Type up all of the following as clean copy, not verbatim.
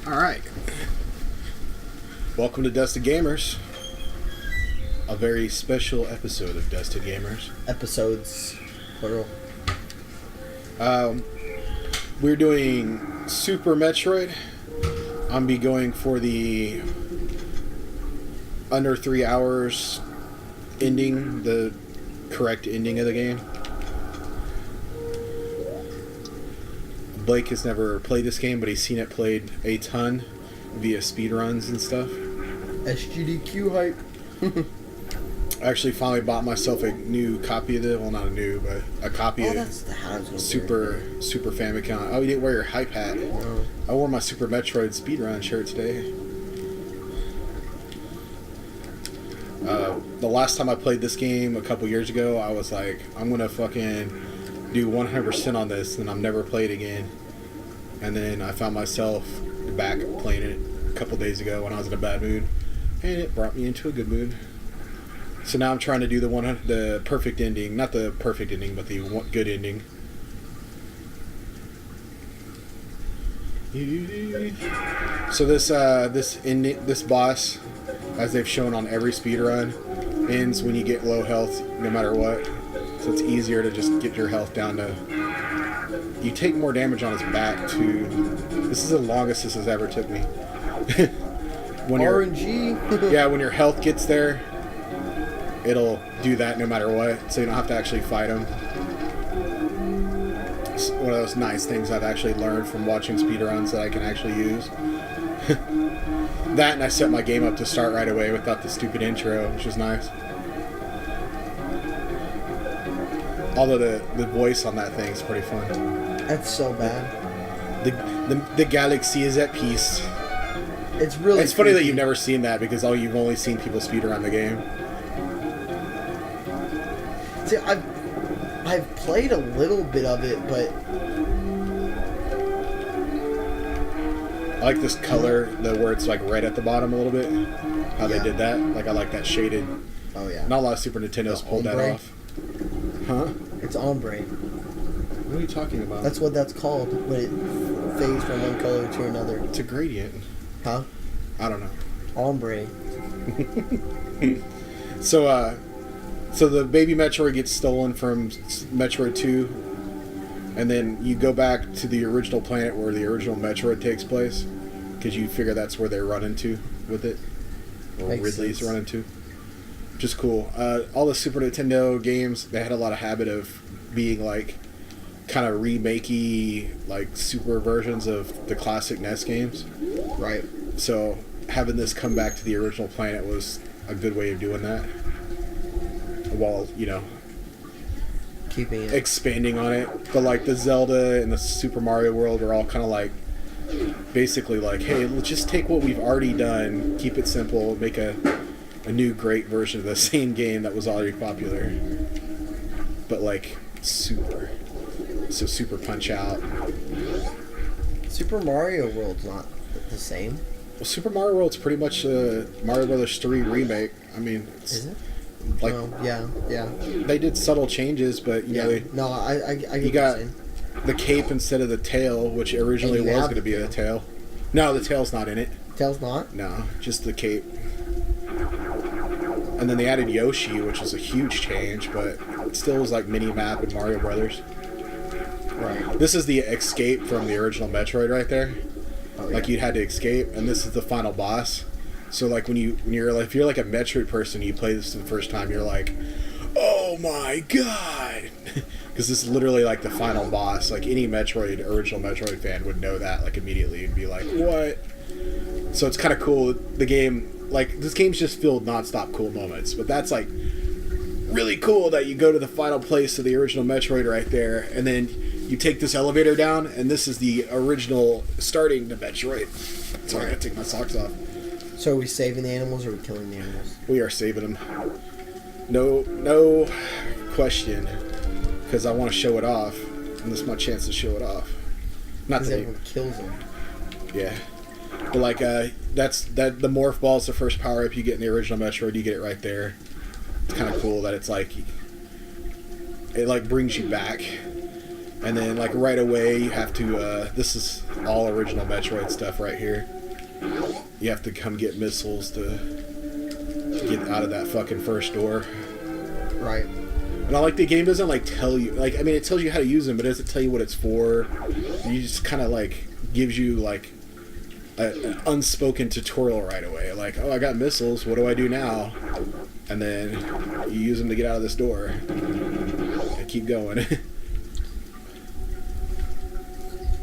Alright. Welcome to Dusted Gamers. A very special episode of Dusted Gamers. Episodes, plural. We're doing Super Metroid. I'm be going for the under 3 hours ending, the correct ending of the game. Blake has never played this game, but he's seen it played a ton via speedruns and stuff. SGDQ hype. I actually finally bought myself a new copy of it. Well, not a new, but a copy of That's the hat I was gonna Super Famicom. Oh, you didn't wear your hype hat. No. I wore my Super Metroid speedrun shirt today. The last time I played this game a couple years ago, I was like, I'm gonna fucking do 100% on this, and I'm never played again. And then I found myself back playing it a couple days ago when I was in a bad mood, and it brought me into a good mood. So now I'm trying to do the perfect ending, not the perfect ending, but the good ending. So this boss, as they've shown on every speedrun, ends when you get low health, no matter what. So it's easier to just get your health down to... You take more damage on his back, too. This is the longest this has ever took me. RNG. Yeah, when your health gets there, it'll do that no matter what, so you don't have to actually fight him. It's one of those nice things I've actually learned from watching speedruns that I can actually use. That, and I set my game up to start right away without the stupid intro, which is nice. Although the voice on that thing is pretty fun. That's so bad. The galaxy is at peace. It's really. It's funny that you've never seen that because you've only seen people speedrun the game. See, I've played a little bit of it, but I like this color, where it's like red at the bottom a little bit. How they did that. Like, I like that shaded. Oh yeah. Not a lot of Super Nintendos pulled that off. Huh? It's ombre. What are you talking about? That's what that's called when it fades from one color to another. It's a gradient. Huh? I don't know. Ombre. So the baby Metroid gets stolen from Metroid 2, and then you go back to the original planet where the original Metroid takes place, because you figure that's where they run into with it, or Makes Ridley's sense. run into, which is cool. All the Super Nintendo games, they had a lot of habit of being like kind of remakey, like super versions of the classic NES games. Right. So having this come back to the original planet was a good way of doing that. While, Keeping it. expanding on it. But like the Zelda and the Super Mario World are all kind of like basically like, hey, let's just take what we've already done, keep it simple, make a new great version of the same game that was already popular. But like super. So Super Punch Out. Super Mario World's not the same. Well, Super Mario World's pretty much a Mario Brothers 3 remake. I mean, Is it? like, yeah. they did subtle changes, but you know, I get you got the cape instead of the tail, which originally And you was have going to the be the tail. No, the tail's not in it. Tails not? No, just the cape. And then they added Yoshi, which was a huge change, but it still was like mini map in Mario Brothers. Right. This is the escape from the original Metroid right there. Oh, Like you had to escape, and this is the final boss. So like if you're like a Metroid person, you play this for the first time, you're like, oh my god, because this is literally like the final boss. Like any original Metroid fan would know that like immediately and be like, what? So it's kind of cool. The game, like this game's just filled nonstop cool moments, but that's like really cool that you go to the final place of the original Metroid right there, and then you take this elevator down, and this is the original starting to Metroid. Sorry, I gotta take my socks off. So are we saving the animals or are we killing the animals? We are saving them. No question, because I want to show it off, and this is my chance to show it off. Not Because that everyone kills them. yeah, but like the morph ball is the first power up you get in the original Metroid. You get it right there. It's kind of cool that it's like it like brings you back, and then like right away you have to. This is all original Metroid stuff right here. You have to come get missiles to get out of that fucking first door. Right. And I like the game doesn't like tell you, like, I mean, it tells you how to use them, but it doesn't tell you what it's for. You just kind of like gives you like an unspoken tutorial right away. Like, oh, I got missiles. What do I do now? And then you use them to get out of this door. And keep going.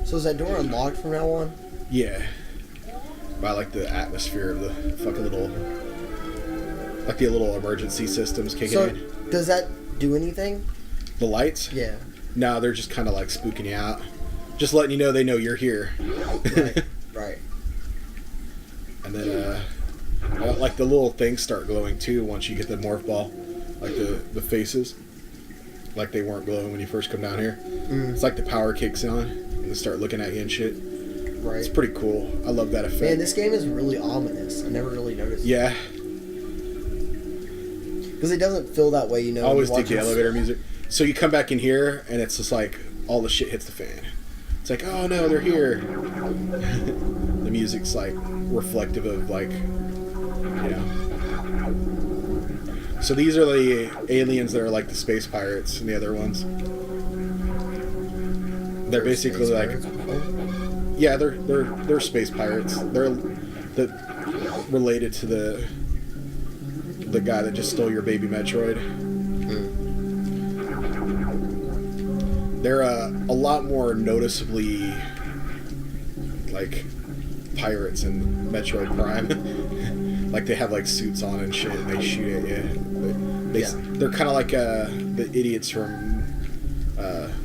So is that door unlocked from now on? Yeah. But I like the atmosphere of the fucking little, like the little emergency systems kicking in. Does that do anything? The lights? Yeah. No, they're just kind of like spooking you out. Just letting you know they know you're here. Right. Right. And then, like the little things start glowing too once you get the morph ball. Like the faces. Like they weren't glowing when you first come down here. Mm. It's like the power kicks on and they start looking at you and shit. Right. It's pretty cool. I love that effect. Man, this game is really ominous. I never really noticed. Yeah. Because it doesn't feel that way, you know. I always dig the elevator music. So you come back in here and it's just like all the shit hits the fan. It's like, oh no, they're here. The music's like reflective of like, you know. So these are the aliens that are like the space pirates and the other ones. They're basically like, yeah, they're space pirates. They're related to the guy that just stole your baby Metroid. They're a lot more noticeably like pirates in Metroid Prime. Like they have like suits on and shit, and they shoot at you. They're kind of like the idiots from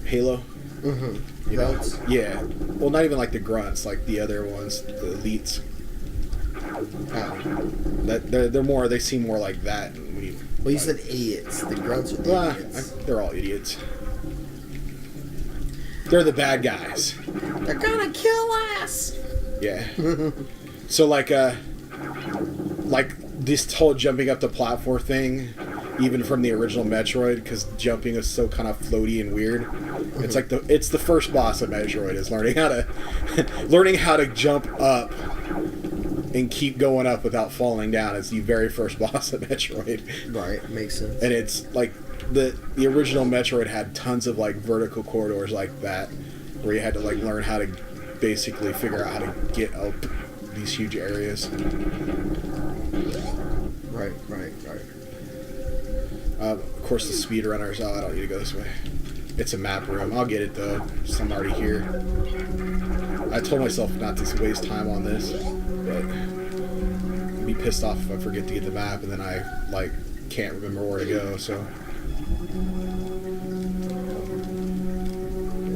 Halo. Mm-hmm. You know? Yeah. Well, not even like the grunts, like the other ones, the elites. They're more. They seem more like that. Well, you said idiots. The grunts are the idiots. They're all idiots. They're the bad guys. They're gonna kill us. Yeah. So like this whole jumping up the platform thing, even from the original Metroid, because jumping is so kind of floaty and weird. Mm-hmm. It's like it's the first boss of Metroid is learning how to jump up and keep going up without falling down. It's the very first boss of Metroid. Right, makes sense. And it's like the original Metroid had tons of like vertical corridors like that, where you had to like learn how to basically figure out how to get up these huge areas. Right. Of course, the speedrunners. Oh, I don't need to go this way. It's a map room. I'll get it though, since I'm already here. I told myself not to waste time on this, but I'd be pissed off if I forget to get the map and then I like can't remember where to go. So,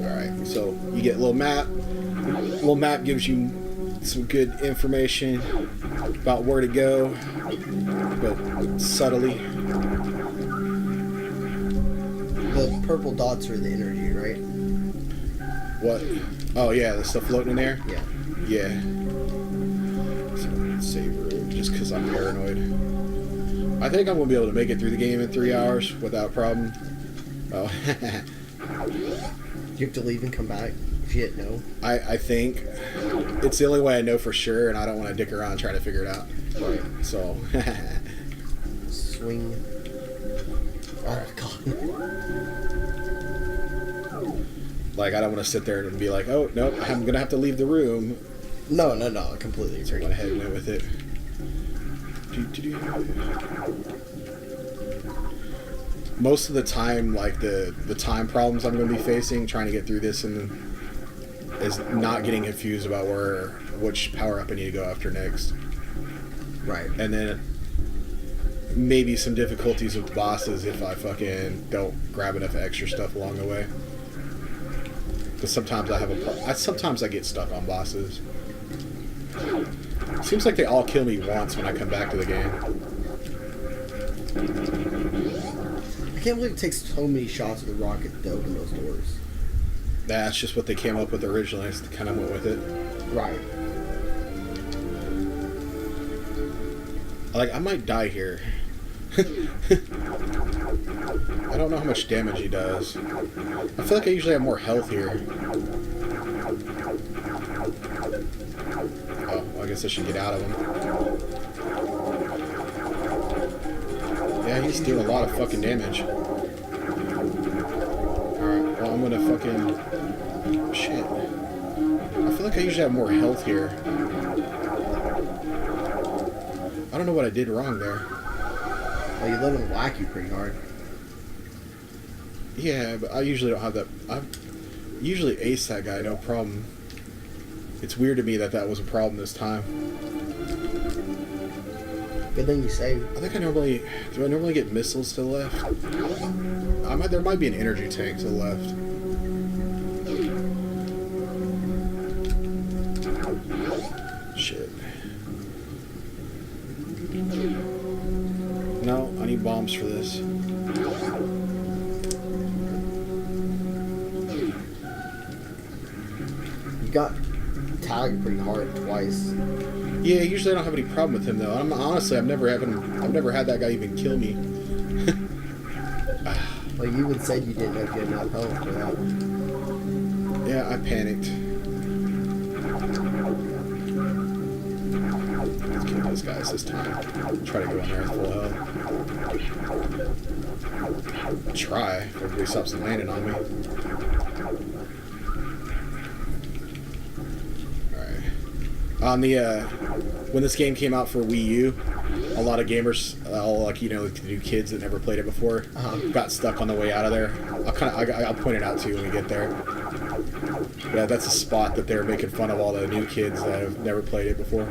all right. So you get a little map. Little map gives you some good information about where to go, but subtly. The purple dots are the energy, right? What? Oh yeah, the stuff floating in there? Yeah. Yeah. So, save room, just because I'm paranoid. I think I'm going to be able to make it through the game in 3 hours without problem. Oh. You have to leave and come back if you didn't know? I think. It's the only way I know for sure, and I don't want to dick around trying to figure it out. Right. So. Swing. Oh, God. Like, I don't want to sit there and be like, oh, nope, I'm going to have to leave the room. No, I completely agree. So I went ahead and went with it. Most of the time, like, the time problems I'm going to be facing trying to get through this and is not getting confused about which power-up I need to go after next. Right. And then maybe some difficulties with bosses if I fucking don't grab enough extra stuff along the way. Because sometimes sometimes I get stuck on bosses. Seems like they all kill me once when I come back to the game. I can't believe it takes so many shots of the rocket to open those doors. That's just what they came up with originally. I just kind of went with it. Right. Like, I might die here. I don't know how much damage he does. I feel like I usually have more health here. Oh, well, I guess I should get out of him. Yeah, he's doing a lot of fucking damage. Alright, well, I'm gonna fucking... Shit. I feel like I usually have more health here. I don't know what I did wrong there. Well, you let him whack you pretty hard. Yeah, but I usually don't have that. I usually ace that guy, no problem. It's weird to me that that was a problem this time. Good thing you saved. I think I normally... Do I normally get missiles to the left? There might be an energy tank to the left. Shit. No, I need bombs for this. You got tagged pretty hard twice. Yeah, usually I don't have any problem with him though. Honestly, I've never had that guy even kill me. Well, you even said you didn't have good enough health for that. Yeah, I panicked. Let's kill those guys this time. Try to go in there with full health. Try. If everybody stops landing on me. Alright. On the, when this game came out for Wii U, a lot of gamers, like, you know, the new kids that never played it before, got stuck on the way out of there. I'll point it out to you when we get there. Yeah, that's a spot that they're making fun of all the new kids that have never played it before.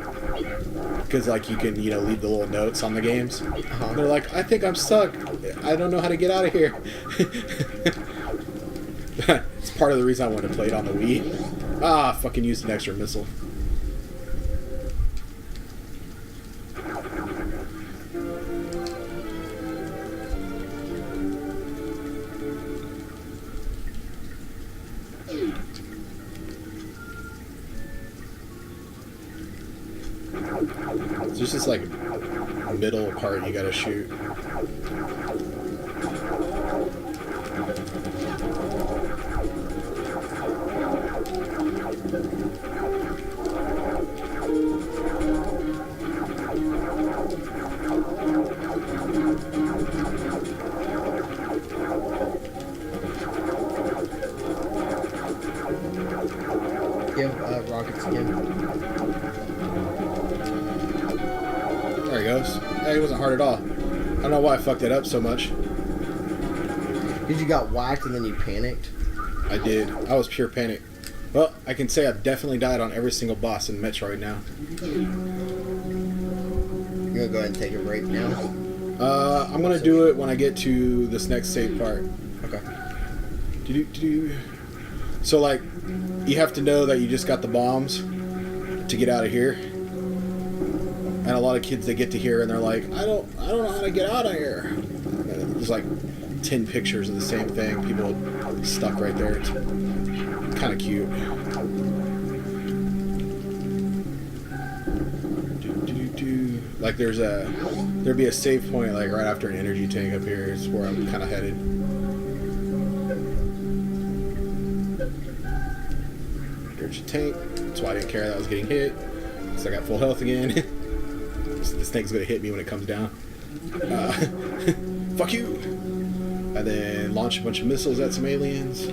Because, like, you can, you know, leave the little notes on the games. They're like, I think I'm stuck. I don't know how to get out of here. It's part of the reason I wanted to play it on the Wii. Ah, fucking used an extra missile. There's just like middle part you gotta shoot. Give rockets again. There he goes. Hey, it wasn't hard at all. I don't know why I fucked it up so much. Did you got whacked and then you panicked? I did. I was pure panic. Well, I can say I've definitely died on every single boss in Metroid now. You're gonna go ahead and take a break now? I'm gonna do it when I get to this next save part. Okay. So, like, you have to know that you just got the bombs to get out of here. And a lot of kids, they get to here and they're like, I don't know how to get out of here. And there's like 10 pictures of the same thing. People stuck right there. It's kind of cute. Like there'd be a save point like right after an energy tank up here. It's where I'm kind of headed. There's your tank. That's why I didn't care that I was getting hit. So I got full health again. This thing's gonna hit me when it comes down. Fuck you! And then launch a bunch of missiles at some aliens.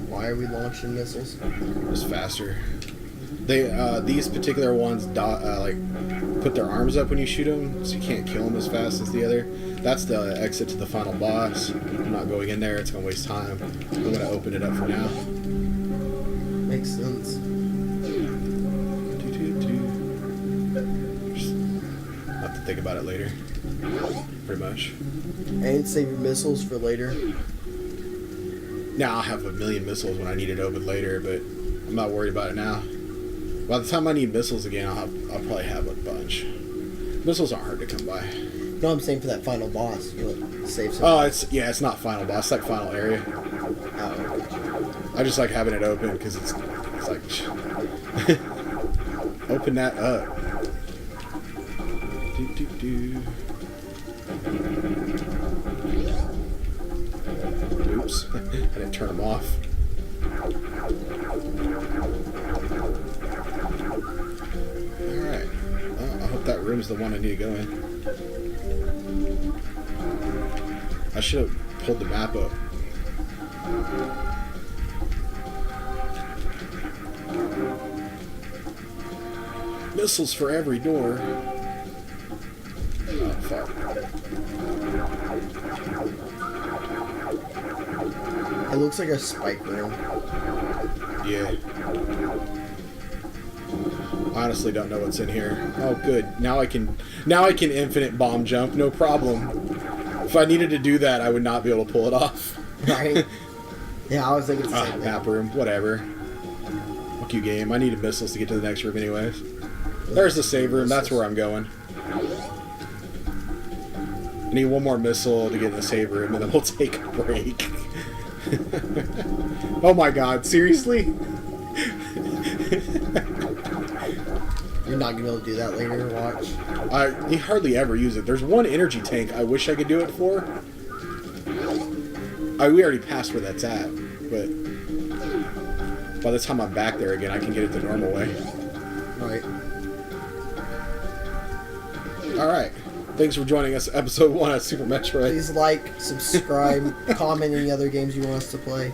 Why are we launching missiles? Just faster. These particular ones like put their arms up when you shoot them, so you can't kill them as fast as the other. That's the exit to the final boss. I'm not going in there; it's gonna waste time. I'm gonna open it up for now. Makes sense. Just have to think about it later. Pretty much. And save your missiles for later. Now I'll have a million missiles when I need it open later, but I'm not worried about it now. By the time I need missiles again, I'll probably have a bunch. Missiles aren't hard to come by. No, I'm saying for that final boss. You'll save some. Oh, it's not final boss. It's like final area. Oh. I just like having it open because it's like open that up. Oops, I didn't turn them off. Alright. Well, I hope that room's the one I need to go in. I should have pulled the map up. Missiles for every door. Oh, fuck. It looks like a spike room. Yeah. Honestly don't know what's in here. Oh good. Now I can infinite bomb jump, no problem. If I needed to do that, I would not be able to pull it off. Right? Yeah, I was thinking the same thing. Map room, whatever. Fuck you, game. I needed missiles to get to the next room anyways. There's the save room, that's where I'm going. I need one more missile to get in the save room, and then we'll take a break. Oh my god, seriously? You're not gonna be able to do that later, watch. You hardly ever use it. There's one energy tank I wish I could do it for. We already passed where that's at, but by the time I'm back there again, I can get it the normal way. Right. Alright. Thanks for joining us, episode 1 of Super Metroid. Please like, subscribe, comment any other games you want us to play.